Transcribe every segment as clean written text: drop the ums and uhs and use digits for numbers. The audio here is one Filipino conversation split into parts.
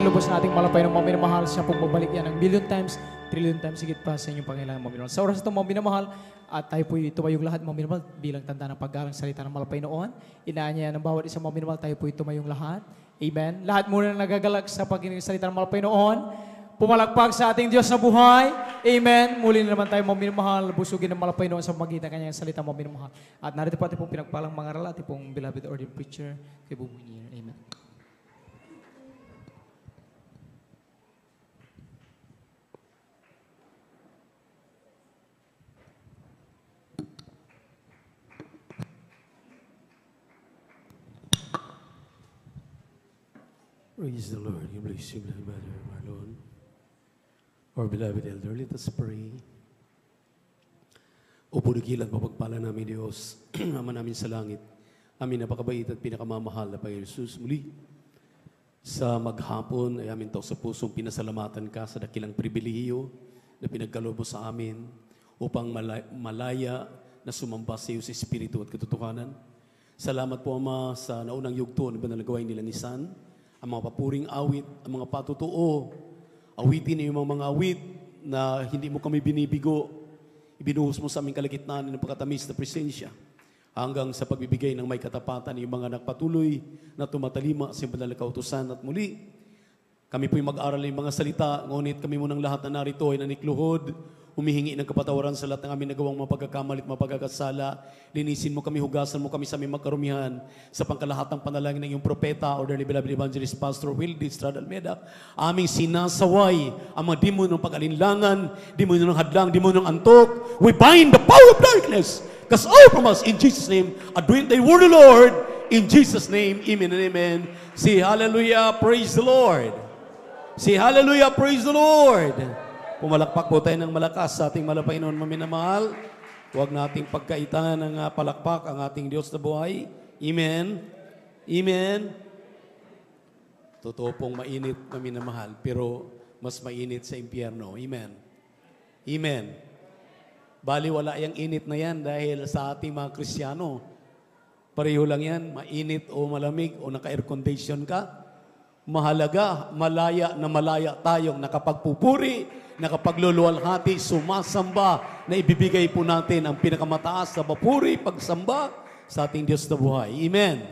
Lubos na ating malapay ng mga minamahal, siya pong babalik yan ng million times, trillion times, higit pa sa inyong pangailangan mga minamahal. Sa oras itong mga minamahal, at tayo po'y tumayong lahat mga minamahal bilang tanda ng paggalang salita ng malapay noon. Inaanya ng bawat isang mga minamahal, tayo po'y tumayong lahat. Amen. Lahat muna na nagagalak sa pagkinig ng salita ng malapay noon. Pumalakpak sa ating Diyos na buhay. Amen. Muli na naman tayo mga minamahal, busugin ng malapay noon sa magitan kanyang salita mga minamahal. At narito po ating pong pinagpalang mga aral, ating pong beloved ordained preacher, kay Bubunir. Amen. Praise the Lord. You bless you, blessed Brother Marlon. Our beloved elder, let us pray. O purikilan, mapagpala namin Diyos, Ama namin sa langit, amin napakabait at pinakamamahal na Panginoon Jesus. Muli, sa maghapon ay amin sa pusong pinasalamatan ka sa dakilang pribilehiyo na pinagkaloob mo sa amin upang malaya na sumamba sa iyo sa Espiritu at katotohanan. Salamat po, Ama, sa naunang yugto na banalagawain nilang isan, ang mga papuring awit, ang mga patutuo, awitin niyo yung mga awit na hindi mo kami binibigo, ibinuhos mo sa aming kalagitnaan ng pagkatamis na presensya, hanggang sa pagbibigay ng may katapatan yung mga nagpatuloy na tumatalima sa banal na kautusan. At muli, kami po'y mag-aral ng mga salita, ngunit kami munang lahat na narito ay nanikluhod, humihingi ng kapatawaran sa lahat ng aming nagawang mapagkakamalit, mapagkakasala. Linisin mo kami, hugasan mo kami sa aming magkarumihan sa pangkalahatang panalangin ng iyong propeta, order ni beloved evangelist Pastor Wildy Estrada Almeida. Aming sinasaway ang mga demonyo ng pag-alinlangan, demonyo ng hadlang, demonyo ng antok. We bind the power of darkness, cast out from us in Jesus' name. Adwin thy word, O Lord, in Jesus' name. Amen and amen. Say hallelujah, praise the Lord. Say hallelujah, praise the Lord. Pumalakpak po tayo ng malakas sa ating malapay noon maminamahal. Huwag nating pagkaitangan ng palakpak ang ating Diyos na buhay. Amen. Amen. Totoo pong mainit maminamahal, pero mas mainit sa impyerno. Amen. Amen. Bali wala yung init na yan dahil sa ating mga Kristiyano. Pareho lang yan, mainit o malamig o naka-air condition ka. Mahalaga, malaya na malaya tayong nakapagpupuri, nakapagluluwalhati, sumasamba, na ibibigay po natin ang pinakamataas na papuri, pagsamba sa ating Diyos na buhay. Amen.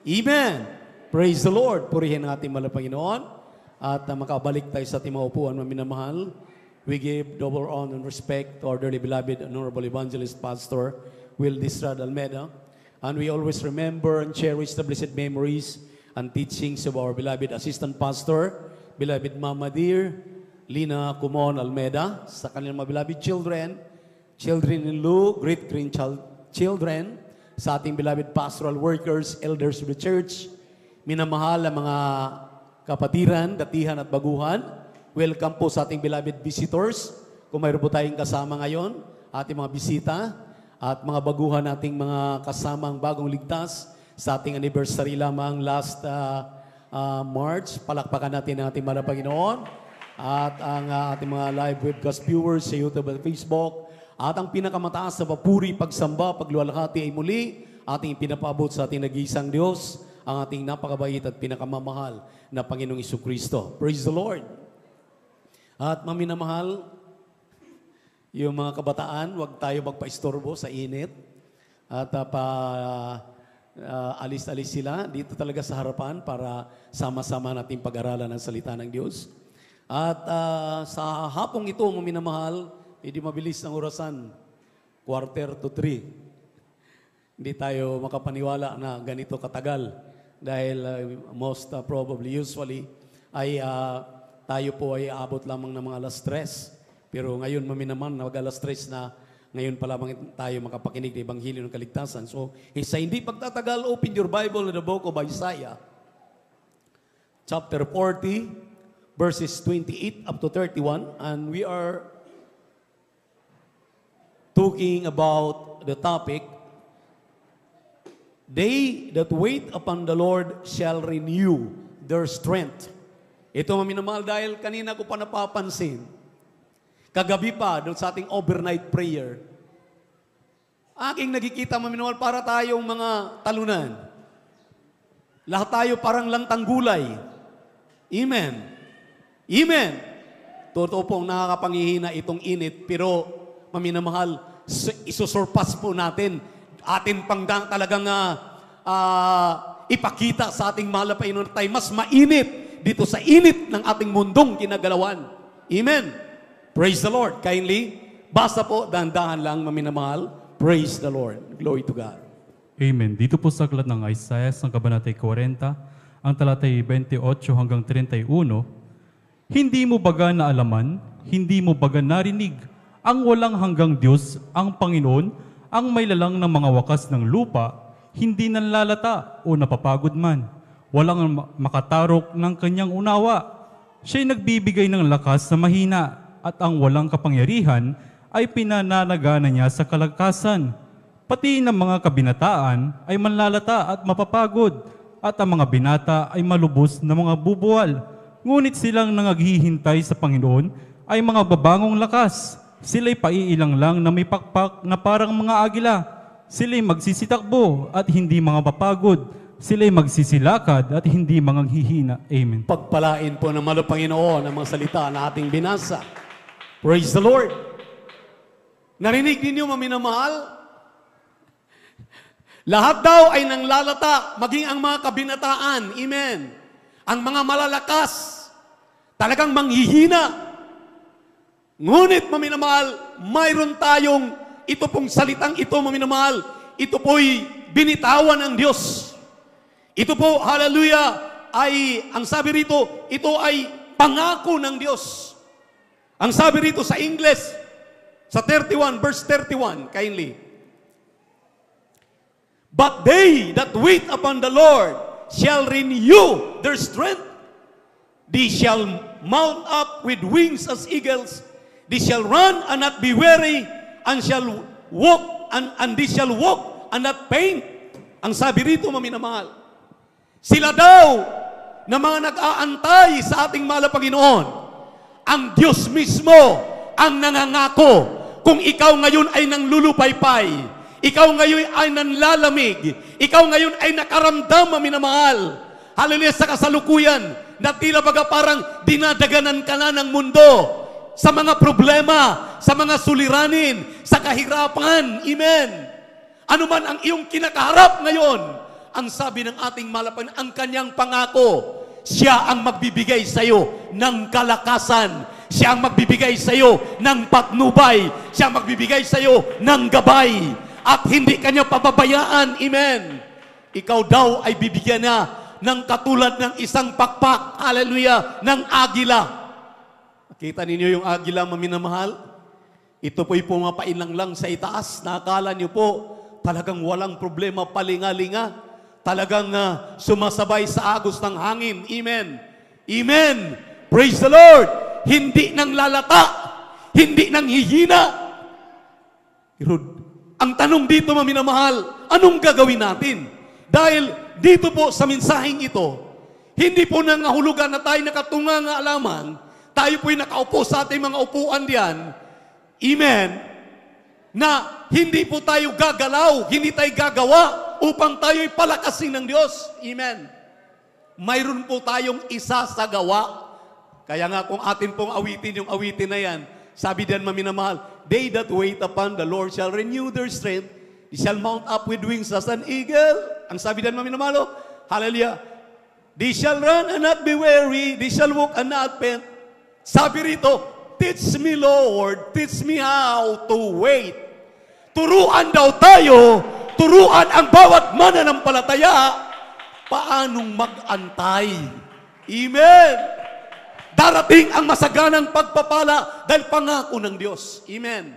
Amen. Praise the Lord. Purihin ang ating mahal na Panginoon at makabalik tayo sa ating mga upuan maminamahal. We give double honor and respect to our dearly beloved Honorable Evangelist Pastor Wildy Estrada Almeida. And we always remember and cherish the blessed memories and teachings of our beloved Assistant Pastor, beloved Mama Dear, Lina Kumon Almeida, sa kanilang mga beloved children-in-law, great-grandchildren, sa ating beloved pastoral workers, elders of the church, minamahal ang mga kapatiran, datihan at baguhan. Welcome po sa ating beloved visitors. Kung mayroon po tayong kasama ngayon, ating mga bisita, at mga baguhan nating mga kasamang bagong ligtas, sa ating anniversary lamang last March. Palakpakan natin ang ating mahal na Panginoon at ang ating mga live webcast viewers sa YouTube at Facebook. At ang pinakamataas na papuri, pagsamba, pagluwalhati ay muli ating pinapabot sa ating nag-iisang Diyos, ang ating napakabait at pinakamamahal na Panginoong Jesucristo. Praise the Lord! At maminamahal, yung mga kabataan, huwag tayo magpa-istorbo sa init. At alis-alis sila dito talaga sa harapan para sama-sama natin pag-aralan ng salita ng Diyos. At sa hapong ito, maminamahal, hindi mabilis ang orasan, 2:45. Hindi tayo makapaniwala na ganito katagal dahil most probably, usually, ay tayo po ay aabot lamang ng mga alas 3. Pero ngayon, maminaman, alas 3 na, ngayon pa lamang tayo makapakinig ng Ebanghelyo ng Kaligtasan. So, sa hindi pagtatagal, open your Bible in the book of Isaiah, chapter 40, verses 28 up to 31. And we are talking about the topic, they that wait upon the Lord shall renew their strength. Ito maminamahal dahil kanina ko pa napapansin. Kagabi pa, doon sa ating overnight prayer, aking nakikita maminamahal para tayong mga talunan. Lahat tayo parang langtang gulay. Amen. Amen. Totoo pong nakakapangihina itong init, pero maminamahal, isusurpass po natin. Atin pang talagang ipakita sa ating mahal na Panginoon tayo mas mainit dito sa init ng ating mundong kinagalawan. Amen. Praise the Lord. Kindly, basta po, dahan-dahan lang, maminamahal. Praise the Lord. Glory to God. Amen. Dito po sa aklat ng Isaiah, ng Kabanatay 40, ang talatay 28 hanggang 31, hindi mo baga naalaman, hindi mo baga narinig, ang walang hanggang Diyos, ang Panginoon, ang may lalang ng mga wakas ng lupa, hindi nanlalata o napapagod man. Walang makatarok ng kanyang unawa. Siya'y nagbibigay ng lakas sa mahina, at ang walang kapangyarihan ay pinananagana niya sa kalakasan. Pati ng mga kabinataan ay manlalata at mapapagod, at ang mga binata ay malubos na mga bubuwal. Ngunit silang nangaghihintay sa Panginoon ay mga babangong lakas. Sila'y paiilang lang na may pakpak na parang mga agila. Sila'y magsisitakbo at hindi mga mapagod. Sila'y magsisilakad at hindi mga hihina. Amen. Pagpalain po ng malo Panginoon ang mga salita na ating binasa. Praise the Lord. Narinig ninyo, maminamahal? Lahat daw ay nanglalata, maging ang mga kabinataan. Amen. Ang mga malalakas, talagang manghihina. Ngunit, maminamahal, mayroon tayong, ito pong salitang ito, maminamahal, ito po'y binitawan ng Diyos. Ito po, hallelujah, ay, ang sabi rito, ito ay pangako ng Diyos. Ang sabi rito sa English, sa 31, verse 31, kindly. But they that wait upon the Lord shall renew their strength. They shall mount up with wings as eagles. They shall run and not be weary, and shall walk and they shall walk and not faint. Ang sabi rito, maminamahal, sila daw na mga nag-aantay sa ating mahal na Panginoon, ang Diyos mismo ang nangangako. Kung ikaw ngayon ay nanglulupaypay, ikaw ngayon ay nanlalamig, ikaw ngayon ay nakaramdam, maminamahal, hallelujah, sa kasalukuyan, na tila baga parang dinadaganan ka na ng mundo, sa mga problema, sa mga suliranin, sa kahirapan, amen. Ano man ang iyong kinakaharap ngayon, ang sabi ng ating malapan, ang kanyang pangako, siya ang magbibigay sa iyo ng kalakasan, siya ang magbibigay sa iyo ng patnubay, siya ang magbibigay sa iyo ng gabay, at hindi kanya pababayaan, amen. Ikaw daw ay bibigyan na ng katulad ng isang pakpak, hallelujah, ng agila. Kita ninyo yung agila, maminamahal? Ito po'y pumapailang lang sa itaas. Nakakala niyo po, talagang walang problema, palinga-linga. Talagang sumasabay sa agos ng hangin. Amen. Amen. Praise the Lord. Hindi nang lalata. Hindi nang hihina. Ang tanong dito, maminamahal, anong gagawin natin? Dahil dito po sa mensaheng ito, hindi po nangahulugan na tayo nakatunga nga alaman, tayo po'y nakaupo sa ating mga upuan diyan, amen, na hindi po tayo gagalaw, hindi tayo gagawa upang tayo'y palakasin ng Diyos. Amen. Mayroon po tayong isa sa gawa. Kaya nga kung atin pong awitin yung awitin na yan, sabi diyan, maminamahal, they that wait upon the Lord shall renew their strength, they shall mount up with wings as an eagle. Ang sabi diyan, maminamahal, hallelujah, they shall run and not be weary, they shall walk and not faint. Sabi rito, teach me, Lord, teach me how to wait. Turuan daw tayo, turuan ang bawat mananampalataya, paanong mag-antay. Amen. Darating ang masaganang pagpapala dahil pangako ng Diyos. Amen.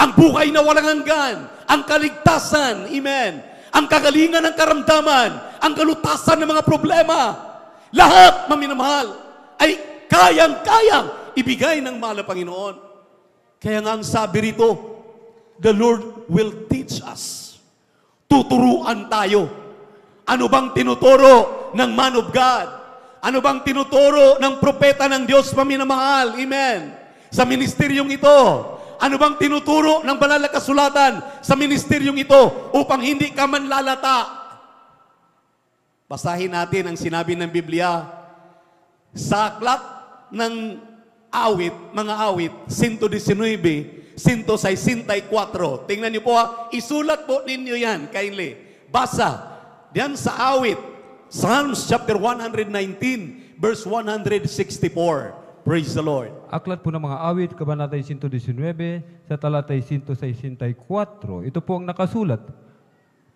Ang buhay na walang hanggan, ang kaligtasan, amen. Ang kagalingan ng karamdaman, ang kalutasan ng mga problema, lahat, maminamahal, ay kayang-kayang ibigay ng mahal na Panginoon. Kaya nga ang sabi rito, the Lord will teach us. Tuturuan tayo. Ano bang tinuturo ng man of God? Ano bang tinuturo ng propeta ng Diyos, maminamahal? Amen. Sa ministeryong ito, ano bang tinuturo ng banal na kasulatan sa ministeryong ito upang hindi ka manlalata? Basahin natin ang sinabi ng Biblia Sa aklat ng awit, mga awit, 119, 164. Tingnan niyo po isulat po ninyo yan, kindly. Basa. Diyan sa awit, Psalms chapter 119, verse 164. Praise the Lord. Aklat po ng mga awit, kabanatay 119, sa talatay 164. Ito po ang nakasulat.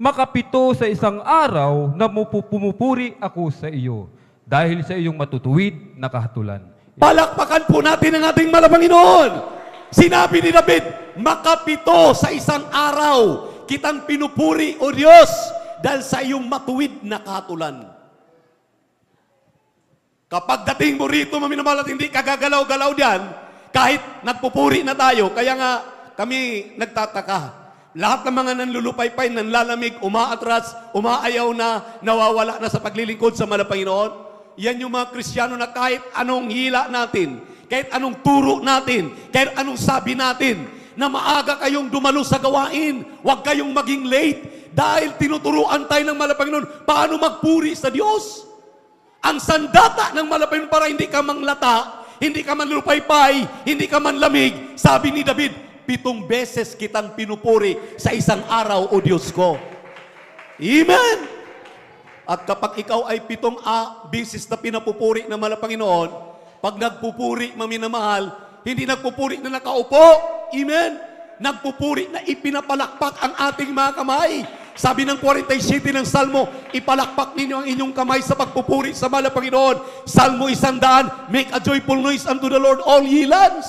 Makapito sa isang araw na pumupuri ako sa iyo, dahil sa iyong matutuwid na kahatulan. Palakpakan po natin ang ating Malapanginoon. Sinabi ni David, makapito sa isang araw, kitang pinupuri, O Diyos, dahil sa iyong matuwid na kahatulan. Kapag dating mo rito, maminamahal, at hindi kagagalaw-galaw diyan, kahit nagpupuri na tayo, kaya nga kami nagtataka. Lahat ng mga nanlulupaypay, nanlalamig, umaatras, umaayaw na, nawawala na sa paglilingkod sa Malapanginoon. Yan yung mga Kristiyano na kahit anong hila natin, kahit anong turo natin, kahit anong sabi natin, na maaga kayong dumalo sa gawain, huwag kayong maging late, dahil tinuturuan tayo ng Malapanginoon paano magpuri sa Diyos. Ang sandata ng Malapanginoon para hindi ka manglata, hindi ka manlupaypay, hindi ka manlamig. Sabi ni David, 7 beses kitang pinupuri sa isang araw, O Diyos ko. Amen! At kapag ikaw ay 7 beses na pinapupuri ng Malapanginoon, pag nagpupuri, maminamahal, hindi nagpupuri na nakaupo. Amen? Nagpupuri na ipinapalakpak ang ating mga kamay. Sabi ng 47 ng Salmo, ipalakpak ninyo ang inyong kamay sa pagpupuri sa Malapanginoon. Salmo 100, make a joyful noise unto the Lord, all ye lands.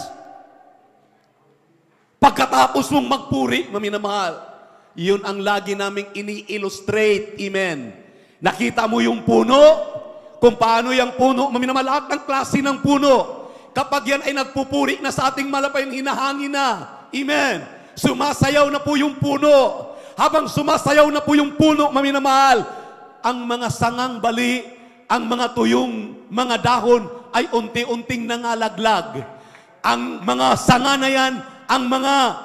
Pagkatapos mong magpuri, maminamahal, yun ang lagi naming ini-illustrate. Amen. Nakita mo yung puno? Kung paano yung puno, maminamahal, lahat ng klase ng puno. Kapag yan ay nagpupuri na sa ating Malapanginoon, hinahangin na. Amen. Sumasayaw na po yung puno. Habang sumasayaw na po yung puno, maminamahal, ang mga sangang bali, ang mga tuyong mga dahon ay unti-unting nangalaglag. Ang mga sanga na yan, ang mga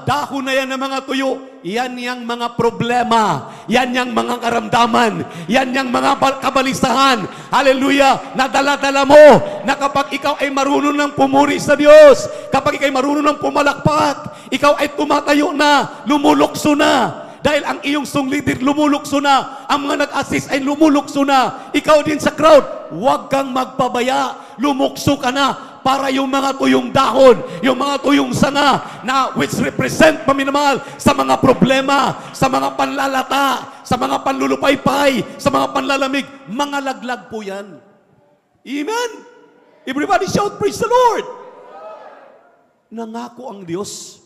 dahon na yan ng mga tuyo, yan yung mga problema, yan yung mga karamdaman, yan yung mga kabalisahan. Hallelujah! Nadala-dala mo na kapag ikaw ay marunong ng pumuri sa Diyos, kapag ikaw ay marunong ng pumalakpak, ikaw ay tumatayo na, lumulukso na. Dahil ang iyong songleader lumulukso na, ang mga nag-assist ay lumulukso na. Ikaw din sa crowd, huwag kang magpabaya, lumukso ka na. Para yung mga tuyong dahon, yung mga tuyong sanga na which represent, paminamahal, sa mga problema, sa mga panlalata, sa mga panlulupaypay, sa mga panlalamig, mga laglag po yan. Amen? Everybody shout, praise the Lord! Nangako ang Diyos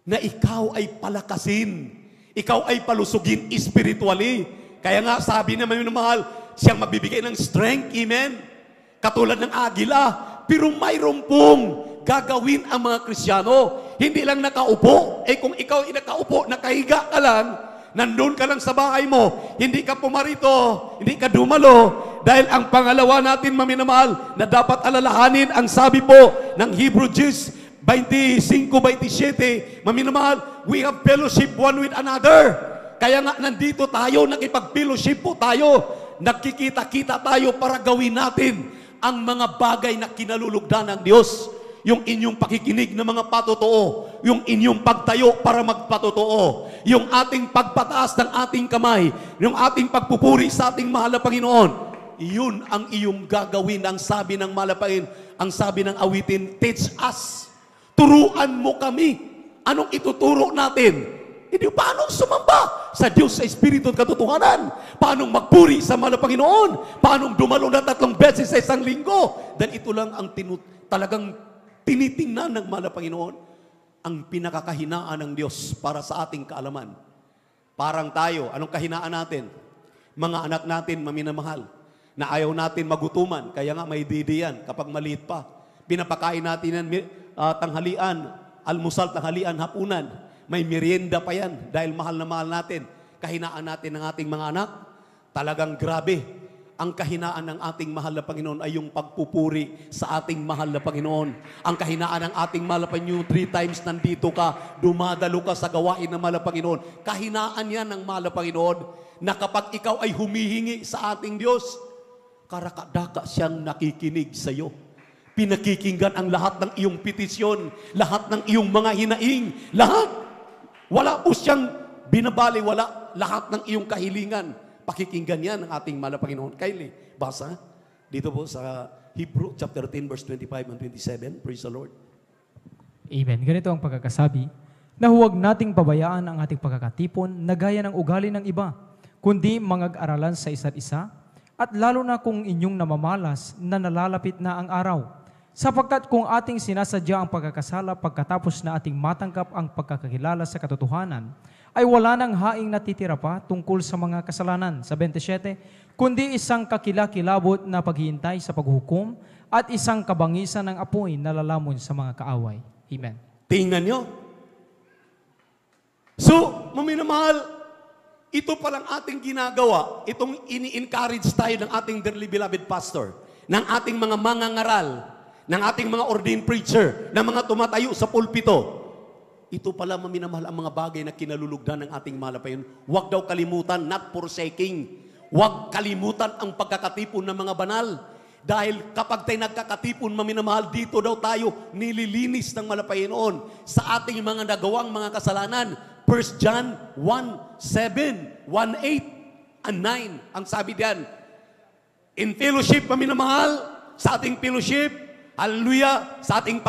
na ikaw ay palakasin, ikaw ay palusugin spiritually. Kaya nga sabi naman yung mahal, siyang magbibigay ng strength, amen? Katulad ng agila. Pero mayroon pong gagawin ang mga Kristiyano. Hindi lang nakaupo. Kung ikaw ay nakaupo, nakahiga ka lang, nandun ka lang sa bahay mo, hindi ka pumarito, hindi ka dumalo, dahil ang pangalawa natin, maminamahal, na dapat alalahanin, ang sabi po ng Hebrew 25:27, maminamahal, we have fellowship one with another. Kaya nga nandito tayo, nakipag-fellowship po tayo, nagkikita-kita tayo para gawin natin ang mga bagay na kinalulugdan ng Diyos. Yung inyong pakikinig ng mga patotoo, yung inyong pagtayo para magpatotoo, yung ating pagpataas ng ating kamay, yung ating pagpupuri sa ating mahal na Panginoon, yun ang iyong gagawin. Ang sabi ng mahal na Panginoon, ang sabi ng awitin, teach us. Turuan mo kami. Anong ituturo natin? Hindi, paano sumamba sa Diyos sa Espiritu at katotohanan? Paano magpuri sa mahal na Panginoon? Paano dumalo na 3 beses sa isang linggo? Dahil ito lang ang talagang tinitingnan ng mahal na Panginoon, ang pinakakahinaan ng Diyos para sa ating kaalaman. Parang tayo, anong kahinaan natin? Mga anak natin, maminamahal, na ayaw natin magutuman, kaya nga may didiyan kapag maliit pa. Pinapakain natin yan, tanghalian, almusal, tanghalian, hapunan. May merienda pa yan dahil mahal na mahal natin. Kahinaan natin ng ating mga anak, talagang grabe. Ang kahinaan ng ating mahal na Panginoon ay yung pagpupuri sa ating mahal na Panginoon. Ang kahinaan ng ating mahal na Panginoon, 3 times nandito ka, dumadalo ka sa gawain ng mahal na Panginoon. Kahinaan yan ng mahal na Panginoon na kapag ikaw ay humihingi sa ating Diyos, karakadaka siyang nakikinig sa iyo. Pinakikinggan ang lahat ng iyong petisyon, lahat ng iyong mga hinaing, lahat. Wala po siyang binabaliwala lahat ng iyong kahilingan. Pakikinggan yan ng ating mahal na Panginoon. Kylie, basa dito po sa Hebrew chapter 10 verse 25 and 27. Praise the Lord. Amen. Ganito ang pagkakasabi, na huwag nating pabayaan ang ating pagkakatipon na gaya ng ugali ng iba, kundi mangag-aralan sa isa't isa, at lalo na kung inyong namamalas na nalalapit na ang araw. Sapagkat kung ating sinasadya ang pagkakasala pagkatapos na ating matanggap ang pagkakakilala sa katotohanan, ay wala nang haing natitira pa tungkol sa mga kasalanan. Sa 27, kundi isang kakilakilabot na paghihintay sa paghukom at isang kabangisan ng apoy na lalamon sa mga kaaway. Amen. Tingnan nyo. So, maminamahal, ito palang ating ginagawa, itong ini-encourage tayo ng ating dearly beloved pastor, ng ating mga mangangaral, ng ating mga ordained preacher, ng mga tumatayo sa pulpito. Ito pala, maminamahal, ang mga bagay na kinalulugdan ng ating mahal na Panginoon. Huwag daw kalimutan, not forsaking. Huwag kalimutan ang pagkakatipon ng mga banal. Dahil kapag tayo nagkakatipon, maminamahal, dito daw tayo nililinis ng mahal na Panginoon sa ating mga nagawang mga kasalanan. 1 John 1:7, 1:8, and 9. Ang sabi diyan, in fellowship, maminamahal, sa ating fellowship, hallelujah, sa ating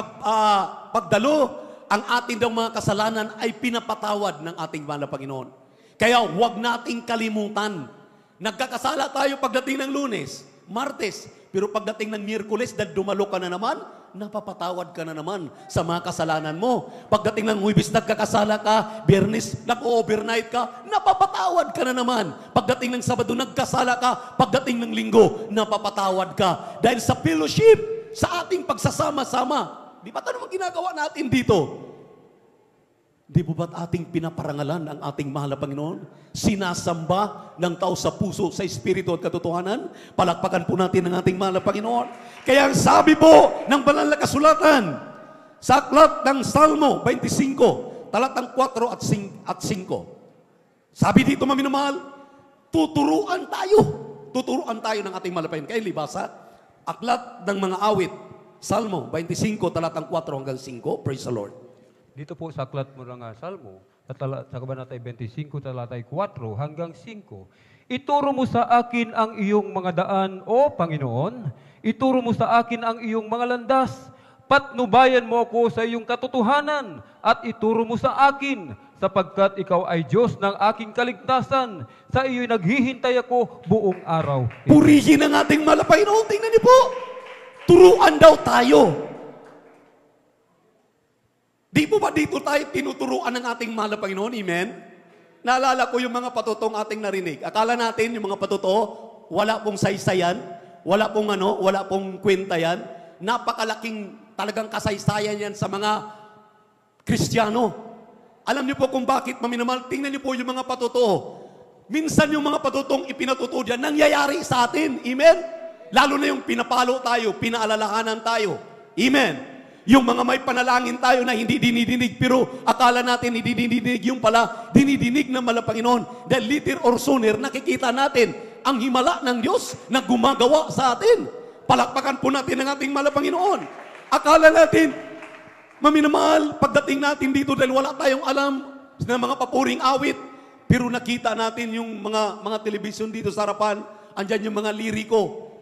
pagdalo, ang ating daw mga kasalanan ay pinapatawad ng ating mahal na Panginoon. Kaya huwag nating kalimutan. Nagkakasala tayo pagdating ng Lunes, Martes, pero pagdating ng Miyerkules, dahil dumalo ka na naman, napapatawad ka na naman sa mga kasalanan mo. Pagdating ng Huwebes, nagkakasala ka, Biyernes, nag-overnight ka, napapatawad ka na naman. Pagdating ng Sabado, nagkasala ka, pagdating ng Linggo, napapatawad ka. Dahil sa fellowship, sa ating pagsasama-sama, di ba ito naman ginagawa natin dito? Di ba ba't ating pinaparangalan ang ating mahal na Panginoon? Sinasamba ng tao sa puso, sa espiritu at katotohanan? Palakpakan po natin ang ating mahal na Panginoon. Kaya ang sabi po ng banal na kasulatan, sa aklat ng Salmo 25, talatang 4 at 5. Sabi dito, maminamahal, tuturuan tayo. Tuturuan tayo ng ating mahal na Panginoon. Kaya libasa, aklat ng mga awit, Salmo 25, talatang 4 hanggang 5. Praise the Lord. Dito po sa aklat mo ng Salmo, sa kabanatay 25, talatay 4 hanggang 5. Ituro mo sa akin ang iyong mga daan, O Panginoon. Ituro mo sa akin ang iyong mga landas. Patnubayan mo ako sa iyong katotohanan at ituro mo sa akin, sapagkat ikaw ay Diyos ng aking kaligtasan. Sa iyo'y naghihintay ako buong araw. Purihin ang ating mahal na Panginoon. Tingnan niyo po. Turuan daw tayo. Di po ba dito tayo tinuturuan ng ating mahal na Panginoon? Amen? Naalala ko yung mga patotong ating narinig. Akala natin yung mga patotoo, wala pong saysayan, wala pong kwenta yan. Napakalaking talagang kasaysayan yan sa mga Kristiyano. Alam niyo po kung bakit, maminamahal, tingnan niyo po yung mga patotoo. Minsan yung mga patotong ipinatotoo dyan, nangyayari sa atin. Amen? Lalo na yung pinapalo tayo, pinaalalahanan tayo. Amen? Yung mga may panalangin tayo na hindi dinidinig, pero akala natin hindi dinidinig, yung pala dinidinig ng mahal na Panginoon. Dahil later or sooner, nakikita natin ang himala ng Diyos na gumagawa sa atin. Palakpakan po natin ang ating mahal na Panginoon. Akala natin, maminamahal, pagdating natin dito dahil wala tayong alam ng mga papuring awit, pero nakita natin yung mga telebisyon dito sa harapan, andyan yung mga liriko.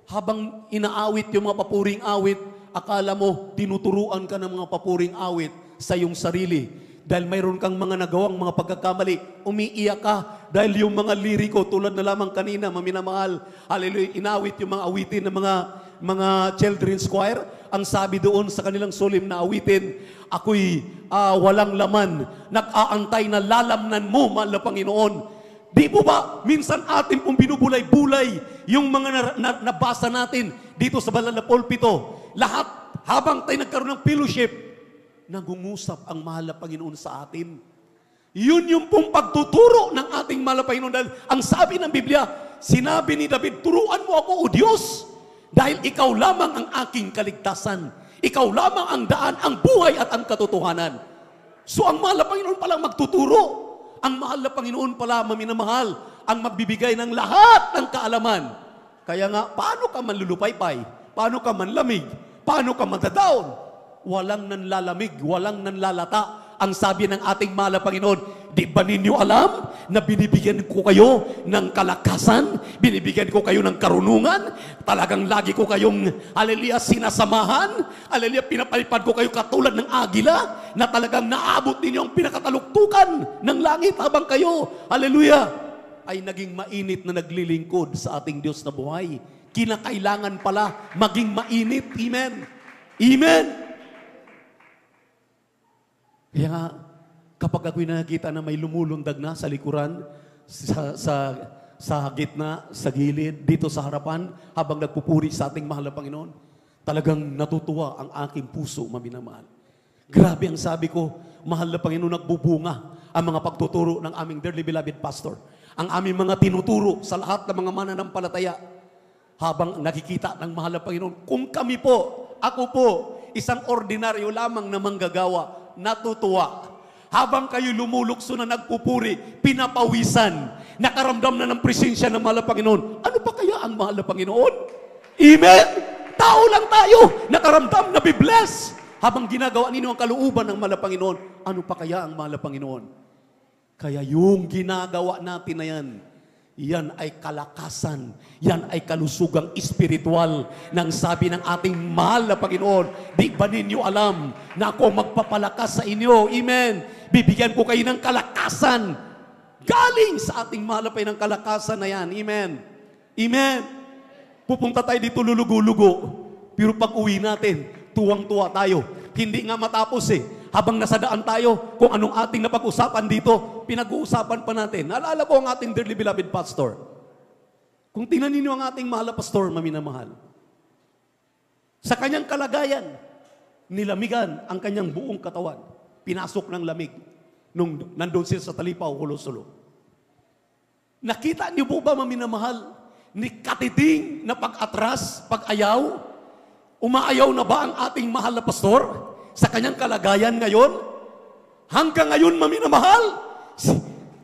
Habang inaawit yung mga papuring awit, akala mo, tinuturuan ka ng mga papuring awit sa iyong sarili. Dahil mayroon kang mga nagawang mga pagkakamali, umiiyak ka. Dahil yung mga liriko, tulad na lamang kanina, maminamahal, hallelujah, inawit yung mga awitin ng mga children's choir. Ang sabi doon sa kanilang solemn na awitin, ako'y walang laman, nag-aantay na lalamnan mo, mahal na Panginoon. Di po ba, minsan atin pong binubulay-bulay yung mga nabasa natin dito sa banal na pulpito. Lahat, habang tayo nagkaroon ng fellowship, nangungusap ang mahal na Panginoon sa atin. Yun yung pong pagtuturo ng ating mahal na Panginoon. Dahil ang sabi ng Biblia, sinabi ni David, turuan mo ako, O Diyos, dahil ikaw lamang ang aking kaligtasan. Ikaw lamang ang daan, ang buhay at ang katotohanan. So ang mahal na Panginoon palang magtuturo. Ang mahal na Panginoon pala, maminamahal, ang magbibigay ng lahat ng kaalaman. Kaya nga, paano ka manlulupaypay? Paano ka manlamig? Paano ka madadaon? Walang nanlalamig, walang nanlalata. Ang sabi ng ating mahal na Panginoon, di ba ninyo alam na binibigyan ko kayo ng kalakasan? Binibigyan ko kayo ng karunungan? Talagang lagi ko kayong, haleluya, sinasamahan? Haleluya, pinapalipad ko kayo katulad ng agila na talagang naabot ninyo ang pinakataluktukan ng langit habang kayo, haleluya, ay naging mainit na naglilingkod sa ating Diyos na buhay. Kinakailangan pala maging mainit. Amen. Amen. Kaya nga, kapag ako'y nakikita na may lumulundag na sa likuran, sa gitna, sa gilid, dito sa harapan, habang nagpupuri sa ating mahal na Panginoon, talagang natutuwa ang aking puso, maminamahal. Grabe ang sabi ko, mahal na Panginoon, nagbubunga ang mga pagtuturo ng aming dearly beloved pastor. Ang aming mga tinuturo sa lahat ng mga mananampalataya, habang nakikita ng mahal na Panginoon, kung kami po, ako po, isang ordinaryo lamang na manggagawa, natutuwa. Habang kayo lumulukso na nagpupuri, pinapawisan, nakaramdam na ng presensya ng mahal na Panginoon. Ano pa kaya ang mahal na Panginoon? Amen? Tao lang tayo, nakaramdam na be-bless. Habang ginagawa ninyo ang kalooban ng mahal na Panginoon, ano pa kaya ang mahal na Panginoon? Kaya yung ginagawa natin na yan ay kalakasan, yan ay kalusugang espiritual nang sabi ng ating mahal na Panginoon, di ba ninyo alam na ako magpapalakas sa inyo? Amen. Bibigyan ko kayo ng kalakasan galing sa ating mahal na Panginoon ng kalakasan na yan. Amen. Amen. Pupunta tayo dito lulugo-lugo, pero pag uwi natin, tuwang-tuwa tayo. Hindi nga matapos habang nasa daan tayo, kung anong ating napag-usapan dito, pinag-uusapan pa natin. Naalala ko ang ating dearly beloved pastor. Kung tingnan ninyo ang ating mahal na pastor, maminamahal, sa kanyang kalagayan, nilamigan ang kanyang buong katawan. Pinasok ng lamig nung nandun sila sa Talipaw, Hulo-Sulo. Nakita niyo po ba, maminamahal, ni katiting na pag-atras, pag-ayaw? Umaayaw na ba ang ating mahal na pastor sa kanyang kalagayan ngayon? Hanggang ngayon, maminamahal,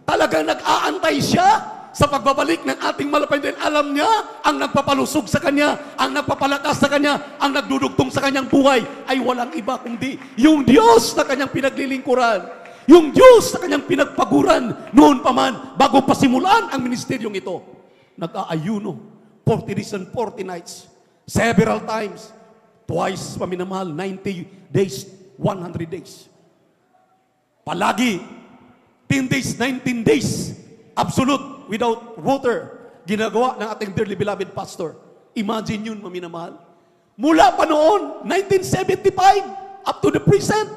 talagang nag-aantay siya sa pagbabalik ng ating malapay. Alam niya, ang nagpapalusog sa kanya, ang nagpapalakas sa kanya, ang nagdudugtong sa kanyang buhay, ay walang iba kundi yung Diyos na kanyang pinaglilingkuran. Yung Diyos na kanyang pinagpaguran noon pa man, bago pasimulan ang ministeryong ito. Nag-aayuno, 40 days and 40 nights, several times, twice, paminamahal, 90 days, 100 days. Palagi, 10 days, 19 days, absolute, without water, ginagawa ng ating dearly beloved pastor. Imagine yun, maminamahal. Mula pa noon, 1975, up to the present,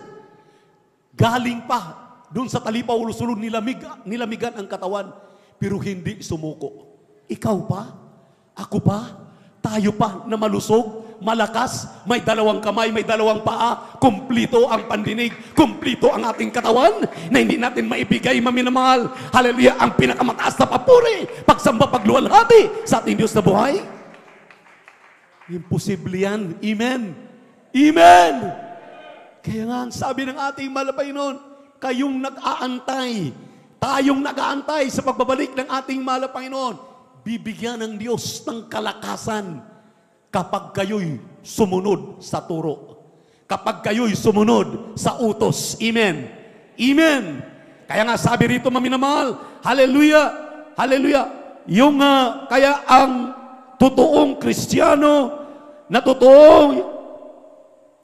galing pa, doon sa Talipaw, Hulo-Sulo, nilamigan ang katawan, pero hindi sumuko. Ikaw pa? Ako pa? Tayo pa na malusog, malakas, may dalawang kamay, may dalawang paa, kumplito ang pandinig, kumplito ang ating katawan, na hindi natin maibigay, maminamahal. Hallelujah, ang pinakamataas na papuri, pagsamba, pagluwalhati sa ating Diyos na buhay. Imposible yan. Amen. Amen. Kaya nga, sabi ng ating mahal na Panginoon, kayong nag-aantay, tayong nag-aantay sa pagbabalik ng ating mahal na Panginoon, bibigyan ng Diyos ng kalakasan kapag kayo'y sumunod sa turo. Kapag kayo'y sumunod sa utos. Amen. Amen. Kaya nga sabi rito, maminamahal, hallelujah, hallelujah. Yung kaya ang totoong Kristiyano na totoong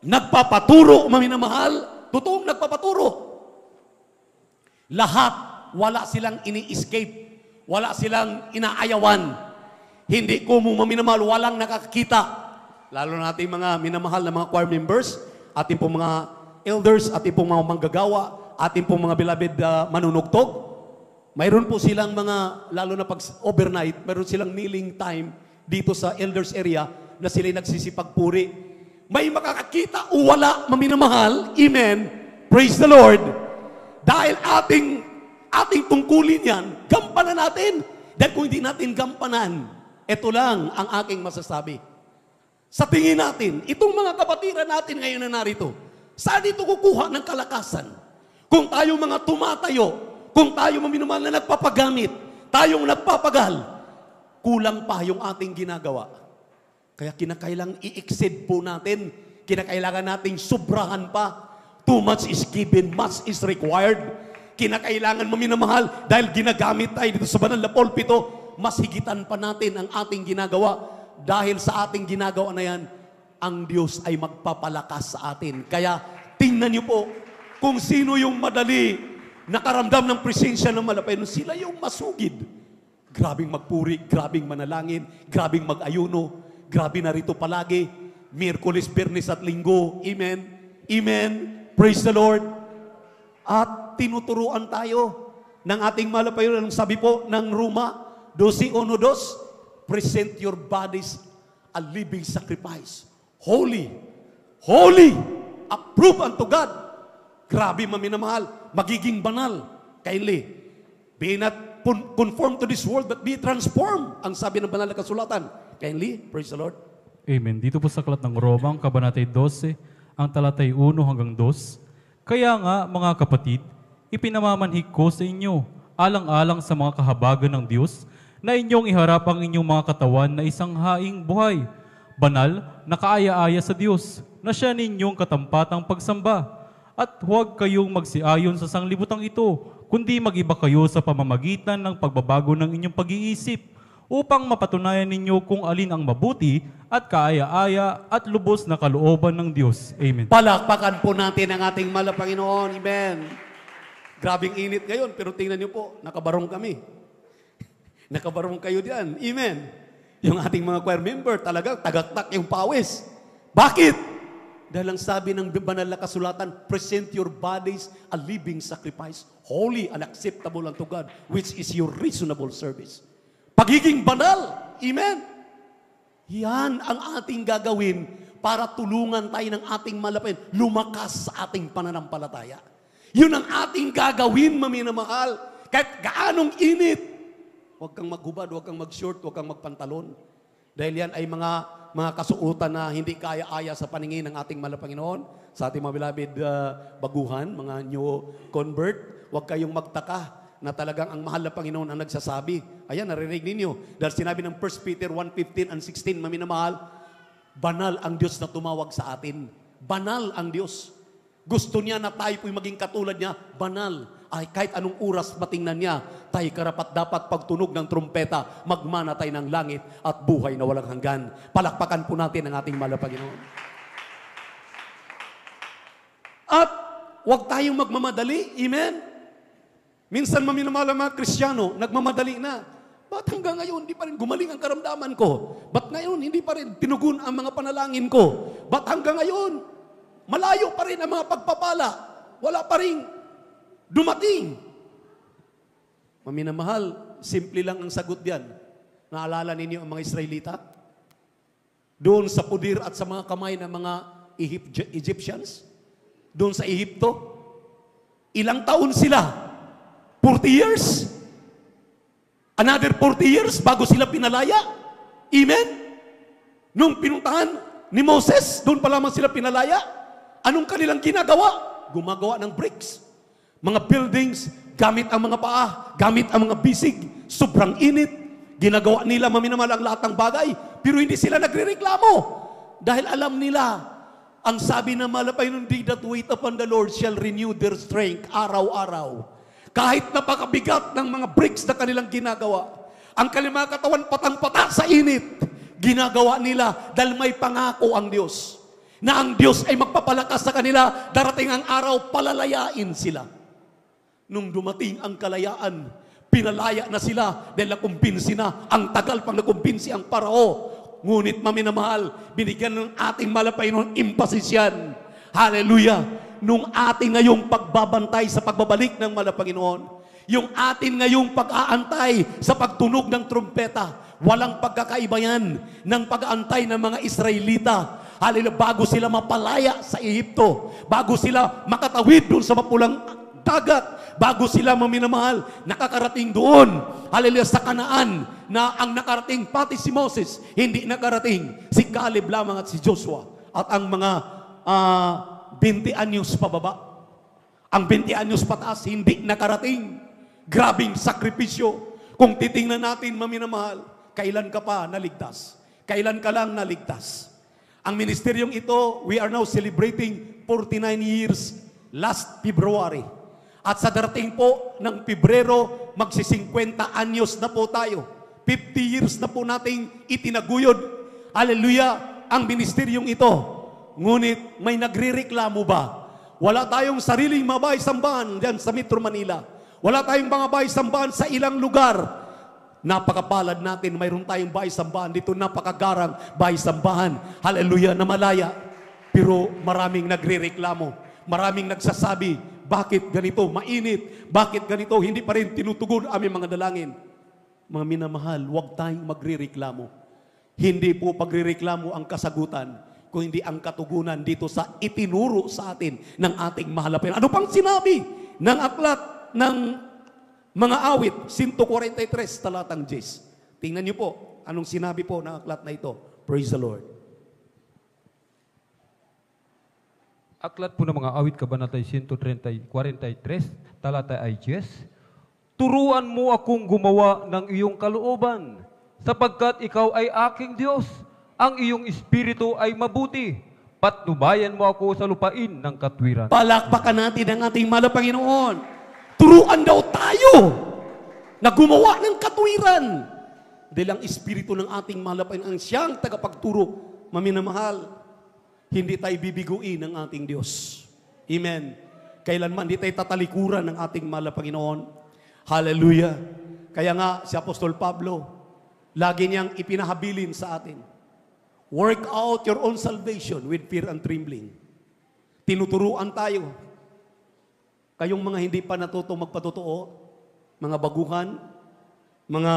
nagpapaturo, maminamahal, totoong nagpapaturo. Lahat, wala silang ini-escape. Wala silang inaayawan. Hindi ko mo maminamahal, walang nakakita. Lalo na ating mga minamahal na mga choir members, ating pong mga elders, ating pong mga manggagawa, ating pong mga beloved manunugtog. Mayroon po silang mga, lalo na pag overnight, mayroon silang kneeling time dito sa elders area na sila'y nagsisipagpuri. May makakakita o wala, maminamahal. Amen. Praise the Lord. Dahil ating tungkulin yan, gampanan natin. Dahil kung hindi natin gampanan, ito lang ang aking masasabi. Sa tingin natin, itong mga kapatiran natin ngayon na narito, saan ito kukuha ng kalakasan? Kung tayo mga tumatayo, kung tayo maminumahal na nagpapagamit, tayong nagpapagal, kulang pa yung ating ginagawa. Kaya kinakailangan i-exceed po natin. Kinakailangan nating sobrahan pa. Too much is given, much is required. Kinakailangan maminamahal dahil ginagamit tayo dito sa banal na pulpito, mas higitan pa natin ang ating ginagawa. Dahil sa ating ginagawa na yan, ang Diyos ay magpapalakas sa atin. Kaya tingnan niyo po, kung sino yung madali nakaramdam ng presensya ng malapay, sila yung masugid. Grabing magpuri, grabing manalangin, grabing mag-ayuno, grabe na rito palagi, Miyerkules, Biyernes at Linggo. Amen? Amen? Praise the Lord. At tinuturuan tayo ng ating malapayunan. Sabi po ng Roma 12:1, present your bodies a living sacrifice. Holy, holy, approved unto God. Grabe maminamahal, magiging banal. Kindly, be not conformed to this world, but be transformed. Ang sabi ng banal na kasulatan. Kindly, praise the Lord. Amen. Dito po sa aklat ng Roma, ang kabanatay 12, ang talatay 1 hanggang 2. Kaya nga, mga kapatid, ipinamamanhik ko sa inyo, alang-alang sa mga kahabagan ng Diyos, na inyong iharap ang inyong mga katawan na isang haing buhay, banal, nakaaya-aya sa Diyos, na siya ninyong katampatang pagsamba. At huwag kayong magsiayon sa sanglibutang ito, kundi mag-iba kayo sa pamamagitan ng pagbabago ng inyong pag-iisip, upang mapatunayan ninyo kung alin ang mabuti at kaaya-aya at lubos na kalooban ng Diyos. Amen. Palakpakan po natin ang ating mahal na Panginoon. Amen. Grabing init ngayon, pero tingnan niyo po, nakabarong kami. Nakabarong kayo diyan. Amen. Yung ating mga choir member, talagang tagaktak yung pawis. Bakit? Dahil ang sabi ng banal na kasulatan, present your bodies a living sacrifice, holy and acceptable unto God, which is your reasonable service. Pagiging banal. Amen. Yan ang ating gagawin para tulungan tayo ng ating malapit, lumakas sa ating pananampalataya. Yun ang ating gagawin, maminamahal. Kahit gaanong init, huwag kang maghubad, huwag kang mag-short, huwag kang magpantalon. Dahil yan ay mga kasuotan na hindi kaya-aya sa paningin ng ating mahal na Panginoon. Sa ating mga beloved baguhan, mga new convert, huwag kayong magtaka na talagang ang mahal na Panginoon ang nagsasabi. Ayan, narinig ninyo. Dahil sinabi ng 1 Peter 1:15 and 16, maminamahal, banal ang Diyos na tumawag sa atin. Banal ang Diyos. Gusto niya na tayo po'y maging katulad niya. Banal. Ay, kahit anong oras matingnan niya, tayo karapat dapat pagtunog ng trumpeta, magmana tayo ng langit at buhay na walang hanggan. Palakpakan po natin ang ating mahal na Panginoon. At huwag tayong magmamadali. Amen? Minsan maminamahal ang mga Kristiyano, nagmamadali na. Ba't hanggang ngayon, hindi pa rin gumaling ang karamdaman ko? Ba't ngayon, hindi pa rin tinugon ang mga panalangin ko? Ba't hanggang ngayon, malayo pa rin ang mga pagpapala? Wala pa rin dumating. Maminamahal, simple lang ang sagot diyan. Naalala ninyo ang mga Israelita? Doon sa pudir at sa mga kamay ng mga Egyptians? Doon sa Ehipto? Ilang taon sila? 40 years? Another 40 years bago sila pinalaya? Amen? Nung pinuntahan ni Moses, doon pa lamang sila pinalaya. Anong kanilang ginagawa? Gumagawa ng bricks. Mga buildings, gamit ang mga paa, gamit ang mga bisig, sobrang init. Ginagawa nila maminamahal ang lahat ng bagay, pero hindi sila nagrereklamo. Dahil alam nila, ang sabi ng malapay ng "They that wait upon the Lord shall renew their strength," araw-araw. Kahit napakabigat ng mga bricks na kanilang ginagawa, ang kanilang mga katawan patang-pata sa init, ginagawa nila dahil may pangako ang Diyos. Na ang Diyos ay magpapalakas sa kanila, darating ang araw, palalayain sila. Nung dumating ang kalayaan, pinalaya na sila dahil nakumbinsi na. Ang tagal pang nakumbinsi ang Parao. Ngunit maminamahal, binigyan ng ating malapay ng emphasis yan. Hallelujah! Nung ating ngayong pagbabantay sa pagbabalik ng mahal na Panginoon, yung atin ngayong pag-aantay sa pagtunog ng trumpeta, walang pagkakaiba yan ng pag-aantay ng mga Israelita. Hallelujah, bago sila mapalaya sa Ehipto, bago sila makatawid doon sa mapulang dagat, bago sila maminamahal, nakakarating doon, hallelujah, sa Kanaan, na ang nakarating pati si Moses, hindi nakarating, si Caleb lamang at si Joshua, at ang mga 20 anyos pababa. Ang 20 anyos pataas, hindi nakarating. Grabing sakripisyo. Kung titingnan natin, maminamahal, Kailan ka pa naligtas? Kailan ka lang naligtas? Ang ministeryong ito, we are now celebrating 49 years last February. At sa darating po ng Pebrero, magsi-50 anyos na po tayo. 50 years na po nating itinaguyod. Hallelujah! Ang ministeryong ito. Ngunit may nagrereklamo ba? Wala tayong sariling mga bahay-sambahan dyan sa Metro Manila. Wala tayong mga bahay-sambahan sa ilang lugar. Napakapalad natin, mayroon tayong bahay-sambahan dito, napakagarang bahay-sambahan. Hallelujah, na malaya. Pero maraming nagrereklamo. Maraming nagsasabi, bakit ganito, mainit? Bakit ganito, hindi pa rin tinutugon aming mga dalangin? Mga minamahal, huwag tayong magrereklamo. Hindi po pagrereklamo ang kasagutan, kung hindi ang katugunan dito sa itinuro sa atin ng ating mahal na Panginoon. Ano pang sinabi ng aklat ng mga awit, 143, talatang 10. Tingnan niyo po, anong sinabi po ng aklat na ito. Praise the Lord. Aklat po ng mga awit, kabanatay 143, talata ay 10. Turuan mo akong gumawa ng iyong kalooban, sapagkat ikaw ay aking Diyos. Ang iyong espiritu ay mabuti. Patnubayan mo ako sa lupain ng katwiran. Palakpakan natin ang ating mahal na Panginoon. Turuan daw tayo na gumawa ng katwiran. Dahil ang espiritu ng ating mahal na Panginoon, ang siyang tagapagturo, maminamahal, hindi tayo bibiguin ng ating Diyos. Amen. Kailanman hindi tayo tatalikuran ng ating mahal na Panginoon. Hallelujah. Kaya nga, si Apostol Pablo, lagi niyang ipinahabilin sa atin. Work out your own salvation with fear and trembling. Tinuturuan tayo. Kayong mga hindi pa natutong magpatotoo, mga baguhan, mga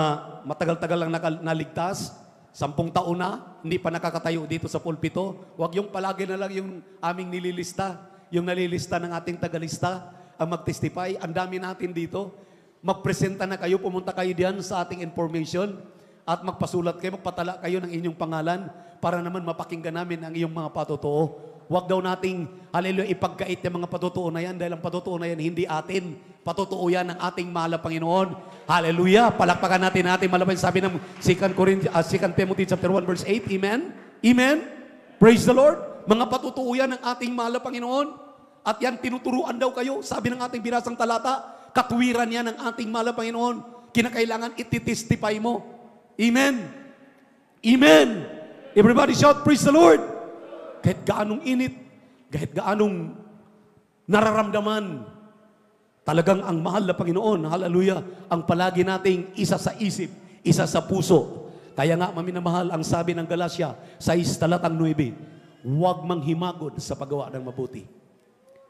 matagal-tagal lang naligtas, 10 taon na, hindi pa nakakatayo dito sa pulpito, huwag yung palagi na lang yung aming nililista, yung nalilista ng ating tagalista, ang mag-testify. Ang dami natin dito. Magpresenta na kayo, pumunta kayo diyan sa ating information, at magpasulat kayo, magpatala kayo ng inyong pangalan para naman mapakinggan namin ang iyong mga patotoo. Huwag daw nating, hallelujah, ipagkait yung mga patotoo na yan dahil ang patotoo na yan hindi atin. Patotoo yan ng ating mahal na Panginoon. Hallelujah. Palakpakan natin ating malapit. Sabi ng 2 Timothy chapter 1 verse 8. Amen? Amen? Praise the Lord. Mga patotoo yan ng ating mahal na Panginoon. At yan, tinuturuan daw kayo. Sabi ng ating binasang talata, katwiran yan ng ating mahal na Panginoon. Kinakailangan ititestify mo. Amen? Amen? Everybody shout, praise the Lord. Kahit gaanong init, kahit gaanong nararamdaman, talagang ang mahal na Panginoon, hallelujah, ang palagi nating isa sa isip, isa sa puso. Kaya nga, maminamahal, ang sabi ng Galatia, 6 talatang 9, huwag manghimagod sa paggawa ng mabuti.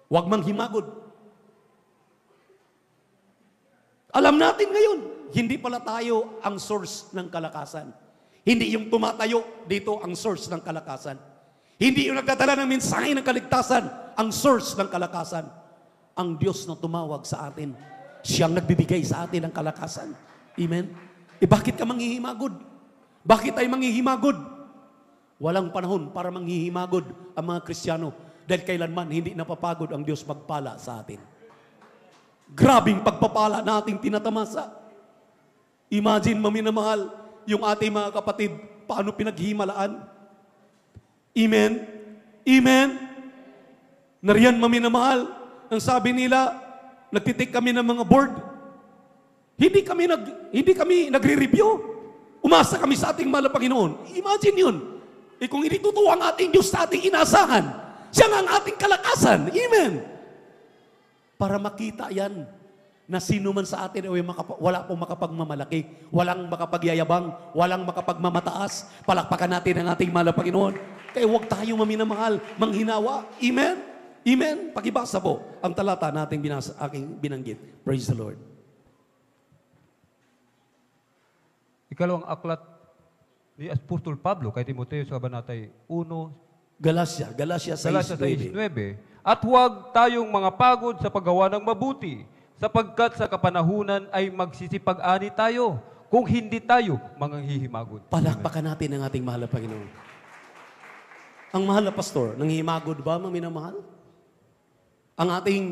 Huwag manghimagod. Alam natin ngayon, hindi pala tayo ang source ng kalakasan. Hindi yung tumatayo dito ang source ng kalakasan. Hindi yung nagdadala ng mensahe ng kaligtasan ang source ng kalakasan. Ang Diyos na tumawag sa atin. Siyang nagbibigay sa atin ng kalakasan. Amen? Bakit ka manghihimagod? Bakit tayo manghihimagod? Walang panahon para manghihimagod ang mga Kristiyano dahil kailanman hindi napapagod ang Diyos magpala sa atin. Grabing pagpapala na ating tinatamasa. Imagine, maminamahal, yung ating mga kapatid, paano pinaghimalaan. Amen? Amen? Nariyan, maminamahal, ang sabi nila, nagtitik kami ng mga board. Hindi kami nagre-review. Umasa kami sa ating mahal na Panginoon. Imagine yun. Kung hindi totoo ang ating Diyos sa ating inasahan, siya nga ang ating kalakasan. Amen? Para makita yan na sino man sa atin ay wala pong makapagmamalaki, walang makapagyayabang, walang makapagmamataas. Palakpakan natin ang ating mahal na Panginoon. Kaya huwag tayo maminamahal, manghinawa. Amen? Amen? Pakibasa po ang talata nating aking binanggit. Praise the Lord. Ikalawang aklat ni Apostol Pablo kay Timoteo sa kabanatay 1, Galatia 6:9. At huwag tayong mga pagod sa paggawa ng mabuti, sapagkat sa kapanahunan ay magsisipag-ani tayo, kung hindi tayo manghihimagod. Palakpakan natin ang ating mahal na Panginoon. Ang mahal na pastor, nanghihimagod ba, maminamahal? Ang ating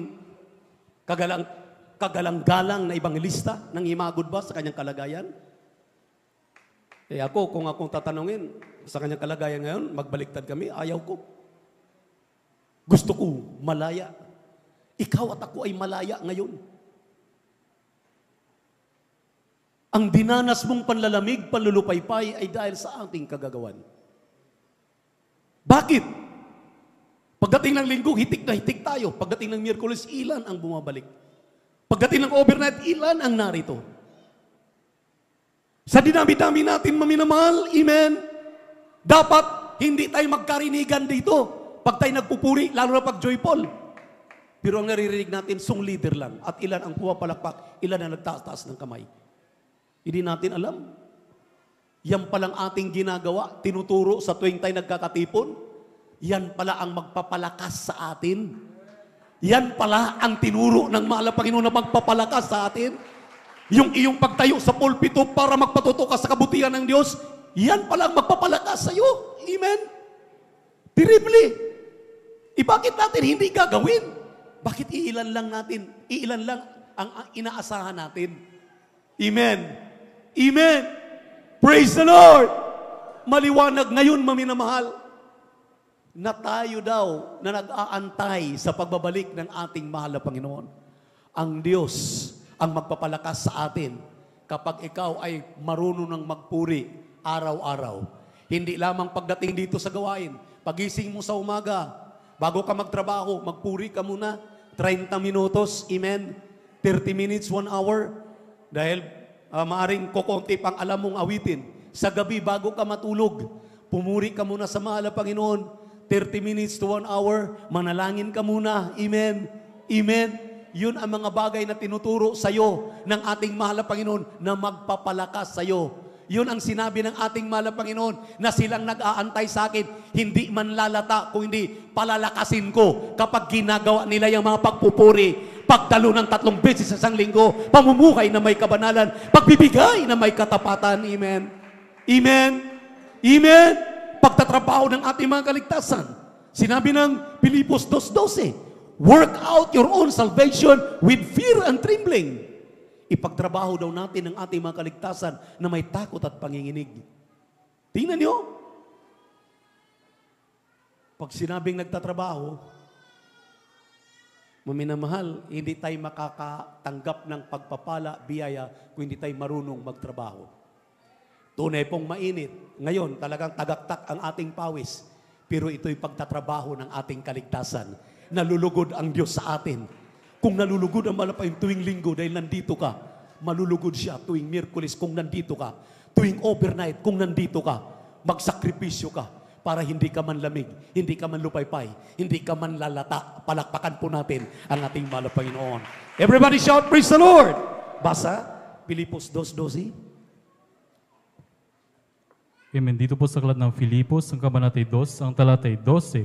kagalang-galang na ibanglista, nanghihimagod ba sa kanyang kalagayan? Kaya ako, kung akong tatanungin sa kanyang kalagayan ngayon, magbaliktad kami, ayaw ko. Gusto ko malaya. Ikaw at ako ay malaya ngayon. Ang dinanas mong panlalamig, panlulupaypay ay dahil sa ating kagagawan. Bakit? Pagdating ng linggo, hitik na hitik tayo. Pagdating ng Miyerkules, ilan ang bumabalik? Pagdating ng overnight, ilan ang narito? Sa dinami-dami natin maminamahal, amen, dapat hindi tayo magkarinigan dito. Pag tayo nagpupuri, lalo na pag joyful. Pero ang naririnig natin, song leader lang. At ilan ang pumapalakpak, ilan ang nagtaas ng kamay. Hindi natin alam. Yan palang ating ginagawa, tinuturo sa tuwing tayo nagkakatipon. Yan pala ang magpapalakas sa atin. Yan pala ang tinuro ng mahal na Panginoon na magpapalakas sa atin. Yung iyong pagtayo sa pulpito para magpatuto ka sa kabutihan ng Diyos, yan pala ang magpapalakas sa iyo. Amen? Terribly. Bakit natin hindi gagawin? Bakit iilan lang ang inaasahan natin? Amen. Amen. Praise the Lord. Maliwanag ngayon, maminamahal, na tayo daw na nag-aantay sa pagbabalik ng ating mahal na Panginoon. Ang Diyos ang magpapalakas sa atin kapag ikaw ay marunong ng magpuri araw-araw. Hindi lamang pagdating dito sa gawain. Pagising mo sa umaga, bago ka magtrabaho, magpuri ka muna. 30 minutos, amen. 30 minutes, 1 hour. Dahil maaring kukunti pang alam mong awitin. Sa gabi, bago ka matulog, pumuri ka muna sa mahal na Panginoon. 30 minutes to 1 hour, manalangin ka muna. Amen. Amen. Yun ang mga bagay na tinuturo sa'yo ng ating mahal na Panginoon na magpapalakas sa'yo. Yun ang sinabi ng ating mahal na Panginoon na silang nag-aantay sa akin, hindi man lalata, kung hindi palalakasin ko kapag ginagawa nila yung mga pagpupuri. Pagdalo ng 3 beses sa isang linggo, pamumuhay na may kabanalan, pagbibigay na may katapatan. Amen. Amen. Amen. Pagtatrabaho ng ating mga kaligtasan. Sinabi ng Pilipos 2:12, work out your own salvation with fear and trembling. Ipagtrabaho daw natin ang ating mga kaligtasan na may takot at panginginig. Tingnan niyo. Pag sinabing nagtatrabaho, maminamahal, hindi tayo makakatanggap ng pagpapala, biyaya, kung hindi tayo marunong magtrabaho. Tunay pong mainit. Ngayon, talagang tagaktak ang ating pawis. Pero ito'y pagtatrabaho ng ating kaligtasan. Nalulugod ang Diyos sa atin. Kung nalulugod ang malapay tuwing linggo dahil nandito ka, malulugod siya tuwing Miyerkules kung nandito ka. Tuwing overnight kung nandito ka, magsakripisyo ka para hindi ka man lamig, hindi ka man lupaypay, hindi ka man lalata. Palakpakan po natin ang ating mahal na Panginoon. Everybody shout, praise the Lord! Basa, Pilipos 2:12. Amen. Dito po sa aklat ng Filipos, ang kabanatay 2, ang talatay 12.